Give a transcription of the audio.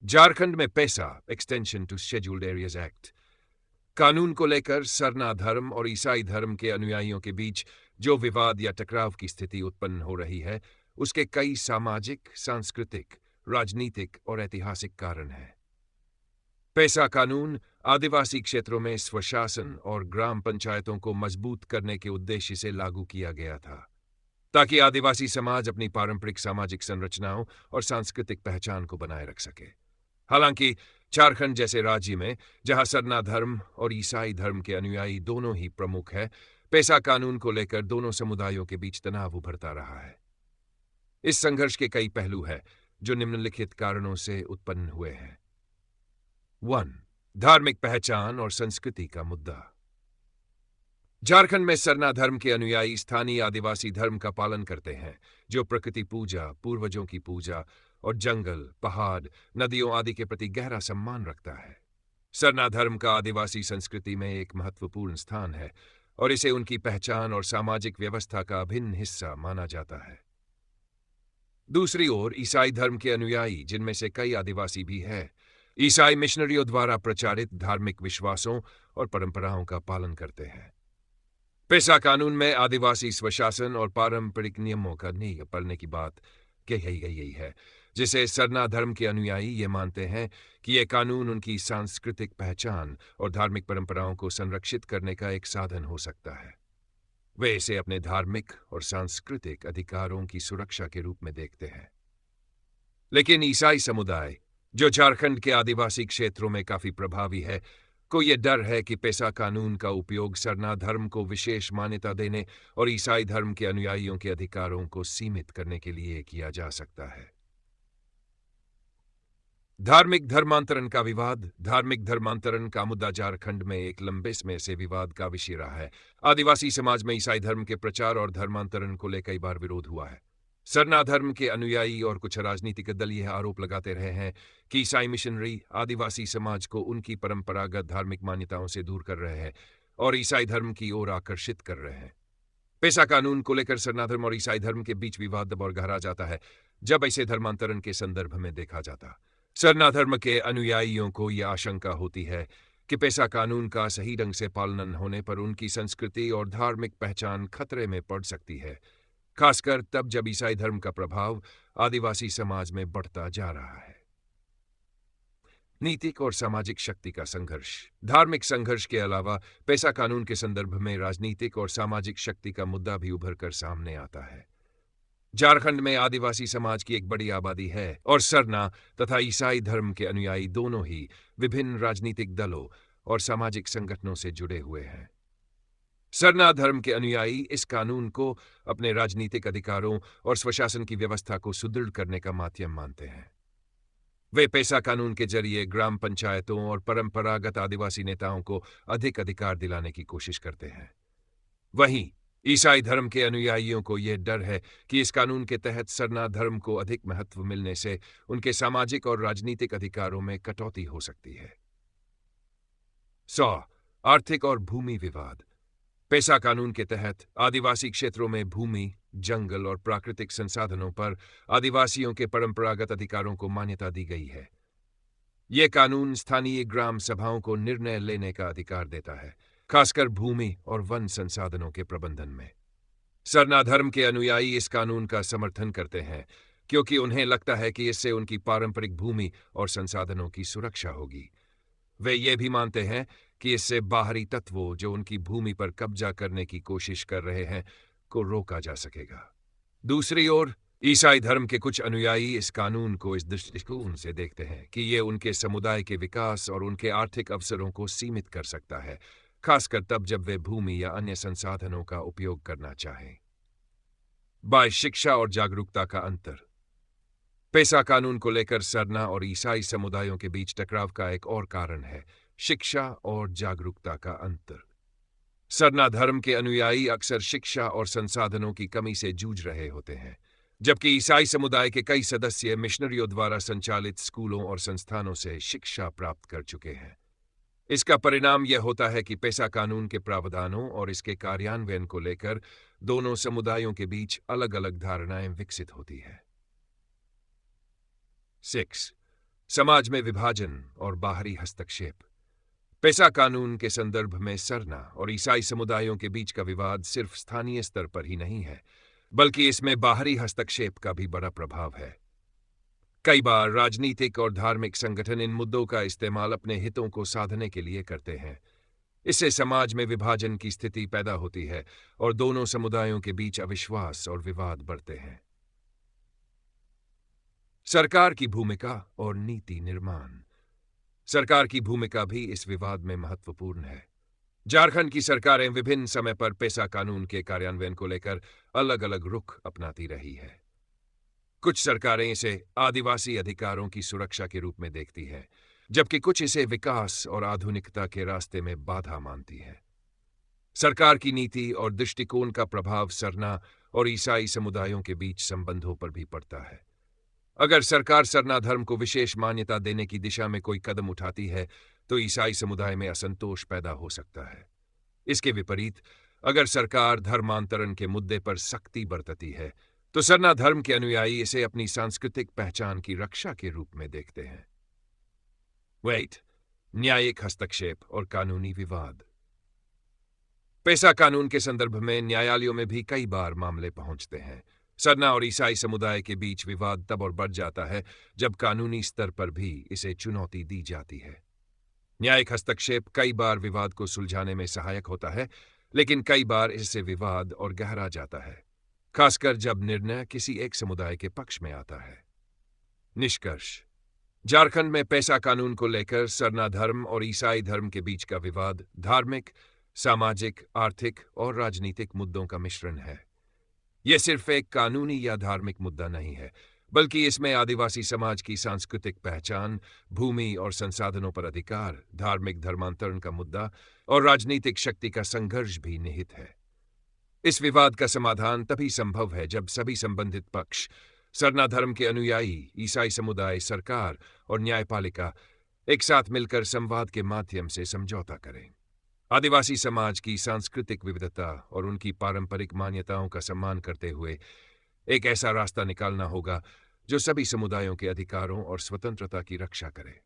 झारखंड में PESA extension to scheduled areas act कानून को लेकर सरना धर्म और ईसाई धर्म के अनुयायियों के बीच जो विवाद या टकराव की स्थिति उत्पन्न हो रही है, उसके कई सामाजिक, सांस्कृतिक, राजनीतिक और ऐतिहासिक कारण हैं। पेसा कानून आदिवासी क्षेत्रों में स्वशासन और ग्राम पंचायतों को मजबूत करने के उद्देश्य से लागू किया गया था, ताकि आदिवासी समाज अपनी पारंपरिक सामाजिक संरचनाओं और सांस्कृतिक पहचान को बनाए रख सके। हालांकि झारखंड जैसे राज्य में, जहां सरना धर्म और ईसाई धर्म के अनुयायी दोनों ही प्रमुख है, पेसा कानून को लेकर दोनों समुदायों के बीच तनाव उभरता रहा है। इस संघर्ष के कई पहलू हैं, जो निम्नलिखित कारणों से उत्पन्न हुए हैं। 1. धार्मिक पहचान और संस्कृति का मुद्दा। झारखंड में सरना धर्म के अनुयायी स्थानीय आदिवासी धर्म का पालन करते हैं, जो प्रकृति पूजा, पूर्वजों की पूजा और जंगल, पहाड़, नदियों आदि के प्रति गहरा सम्मान रखता है। सरना धर्म का आदिवासी संस्कृति में एक महत्वपूर्ण स्थान है और इसे उनकी पहचान और सामाजिक व्यवस्था का अभिन्न हिस्सा माना जाता है। दूसरी ओर ईसाई धर्म के अनुयायी, जिनमें से कई आदिवासी भी हैं, ईसाई मिशनरियों द्वारा प्रचारित धार्मिक विश्वासों और परंपराओं का पालन करते हैं। पेसा कानून में आदिवासी स्वशासन और पारंपरिक नियमों का नींव पड़ने की बात कही गई है, जिसे सरना धर्म के अनुयायी ये मानते हैं कि यह कानून उनकी सांस्कृतिक पहचान और धार्मिक परंपराओं को संरक्षित करने का एक साधन हो सकता है। वे इसे अपने धार्मिक और सांस्कृतिक अधिकारों की सुरक्षा के रूप में देखते हैं। लेकिन ईसाई समुदाय, जो झारखंड के आदिवासी क्षेत्रों में काफी प्रभावी है, को यह डर है कि पेसा कानून का उपयोग सरना धर्म को विशेष मान्यता देने और ईसाई धर्म के अनुयायियों के अधिकारों को सीमित करने के लिए किया जा सकता है। धार्मिक धर्मांतरण का विवाद। धार्मिक धर्मांतरण का मुद्दा झारखंड में एक लंबे समय से विवाद का विषय रहा है। आदिवासी समाज में ईसाई धर्म के प्रचार और धर्मांतरण को लेकर कई बार विरोध हुआ है। सरना धर्म के अनुयायी और कुछ राजनीतिक दल यह आरोप लगाते रहे हैं कि ईसाई मिशनरी आदिवासी समाज को उनकी परंपरागत धार्मिक मान्यताओं से दूर कर रहे हैं और ईसाई धर्म की ओर आकर्षित कर रहे हैं। पेसा कानून को लेकर सरना धर्म और ईसाई धर्म के बीच विवाद और गहरा जाता है जब इसे धर्मांतरण के संदर्भ में देखा जाता। सरना धर्म के अनुयायियों को यह आशंका होती है कि पेसा कानून का सही ढंग से पालन न होने पर उनकी संस्कृति और धार्मिक पहचान खतरे में पड़ सकती है, खासकर तब जब ईसाई धर्म का प्रभाव आदिवासी समाज में बढ़ता जा रहा है। नीतिक और सामाजिक शक्ति का संघर्ष। धार्मिक संघर्ष के अलावा पेसा कानून के संदर्भ में राजनीतिक और सामाजिक शक्ति का मुद्दा भी उभर कर सामने आता है। झारखंड में आदिवासी समाज की एक बड़ी आबादी है और सरना तथा ईसाई धर्म के अनुयायी दोनों ही विभिन्न राजनीतिक दलों और सामाजिक संगठनों से जुड़े हुए हैं। सरना धर्म के अनुयायी इस कानून को अपने राजनीतिक अधिकारों और स्वशासन की व्यवस्था को सुदृढ़ करने का माध्यम मानते हैं। वे पेसा कानून के जरिए ग्राम पंचायतों और परंपरागत आदिवासी नेताओं को अधिक अधिकार दिलाने की कोशिश करते हैं। वहीं ईसाई धर्म के अनुयायियों को यह डर है कि इस कानून के तहत सरना धर्म को अधिक महत्व मिलने से उनके सामाजिक और राजनीतिक अधिकारों में कटौती हो सकती है। 100. आर्थिक और भूमि विवाद। पेसा कानून के तहत आदिवासी क्षेत्रों में भूमि, जंगल और प्राकृतिक संसाधनों पर आदिवासियों के परंपरागत अधिकारों को मान्यता दी गई है। यह कानून स्थानीय ग्राम सभाओं को निर्णय लेने का अधिकार देता है, खासकर भूमि और वन संसाधनों के प्रबंधन में। सरना धर्म के अनुयायी इस कानून का समर्थन करते हैं क्योंकि उन्हें लगता है कि इससे उनकी पारंपरिक भूमि और संसाधनों की सुरक्षा होगी। वे ये भी मानते हैं कि इससे बाहरी तत्वों जो उनकी भूमि पर कब्जा करने की कोशिश कर रहे हैं को रोका जा सकेगा। दूसरी ओर ईसाई धर्म के कुछ अनुयायी इस कानून को इस दृष्टिकोण से देखते हैं कि ये उनके समुदाय के विकास और उनके आर्थिक अवसरों को सीमित कर सकता है, खासकर तब जब वे भूमि या अन्य संसाधनों का उपयोग करना चाहें। बाय शिक्षा और जागरूकता का अंतर। पेसा कानून को लेकर सरना और ईसाई समुदायों के बीच टकराव का एक और कारण है शिक्षा और जागरूकता का अंतर। सरना धर्म के अनुयायी अक्सर शिक्षा और संसाधनों की कमी से जूझ रहे होते हैं, जबकि ईसाई समुदाय के कई सदस्य मिशनरियों द्वारा संचालित स्कूलों और संस्थानों से शिक्षा प्राप्त कर चुके हैं। इसका परिणाम यह होता है कि पेसा कानून के प्रावधानों और इसके कार्यान्वयन को लेकर दोनों समुदायों के बीच अलग अलग धारणाएं विकसित होती हैं। 6. समाज में विभाजन और बाहरी हस्तक्षेप। पेसा कानून के संदर्भ में सरना और ईसाई समुदायों के बीच का विवाद सिर्फ स्थानीय स्तर पर ही नहीं है, बल्कि इसमें बाहरी हस्तक्षेप का भी बड़ा प्रभाव है। कई बार राजनीतिक और धार्मिक संगठन इन मुद्दों का इस्तेमाल अपने हितों को साधने के लिए करते हैं। इससे समाज में विभाजन की स्थिति पैदा होती है और दोनों समुदायों के बीच अविश्वास और विवाद बढ़ते हैं। सरकार की भूमिका और नीति निर्माण। सरकार की भूमिका भी इस विवाद में महत्वपूर्ण है। झारखंड की सरकारें विभिन्न समय पर पेसा कानून के कार्यान्वयन को लेकर अलग अलग रुख अपनाती रही है। कुछ सरकारें इसे आदिवासी अधिकारों की सुरक्षा के रूप में देखती हैं, जबकि कुछ इसे विकास और आधुनिकता के रास्ते में बाधा मानती है। सरकार की नीति और दृष्टिकोण का प्रभाव सरना और ईसाई समुदायों के बीच संबंधों पर भी पड़ता है। अगर सरकार सरना धर्म को विशेष मान्यता देने की दिशा में कोई कदम उठाती है, तो ईसाई समुदाय में असंतोष पैदा हो सकता है। इसके विपरीत, अगर सरकार धर्मांतरण के मुद्दे पर सख्ती बरतती है, तो सरना धर्म के अनुयायी इसे अपनी सांस्कृतिक पहचान की रक्षा के रूप में देखते हैं। न्यायिक हस्तक्षेप और कानूनी विवाद। पेसा कानून के संदर्भ में न्यायालयों में भी कई बार मामले पहुंचते हैं। सरना और ईसाई समुदाय के बीच विवाद तब और बढ़ जाता है जब कानूनी स्तर पर भी इसे चुनौती दी जाती है। न्यायिक हस्तक्षेप कई बार विवाद को सुलझाने में सहायक होता है, लेकिन कई बार इससे विवाद और गहरा जाता है, खासकर जब निर्णय किसी एक समुदाय के पक्ष में आता है। निष्कर्ष: झारखंड में पेसा कानून को लेकर सरना धर्म और ईसाई धर्म के बीच का विवाद धार्मिक, सामाजिक, आर्थिक और राजनीतिक मुद्दों का मिश्रण है। यह सिर्फ एक कानूनी या धार्मिक मुद्दा नहीं है, बल्कि इसमें आदिवासी समाज की सांस्कृतिक पहचान, भूमि और संसाधनों पर अधिकार, धार्मिक धर्मांतरण का मुद्दा और राजनीतिक शक्ति का संघर्ष भी निहित है। इस विवाद का समाधान तभी संभव है जब सभी संबंधित पक्ष, सरना धर्म के अनुयायी, ईसाई समुदाय, सरकार और न्यायपालिका एक साथ मिलकर संवाद के माध्यम से समझौता करें। आदिवासी समाज की सांस्कृतिक विविधता और उनकी पारंपरिक मान्यताओं का सम्मान करते हुए एक ऐसा रास्ता निकालना होगा जो सभी समुदायों के अधिकारों और स्वतंत्रता की रक्षा करे।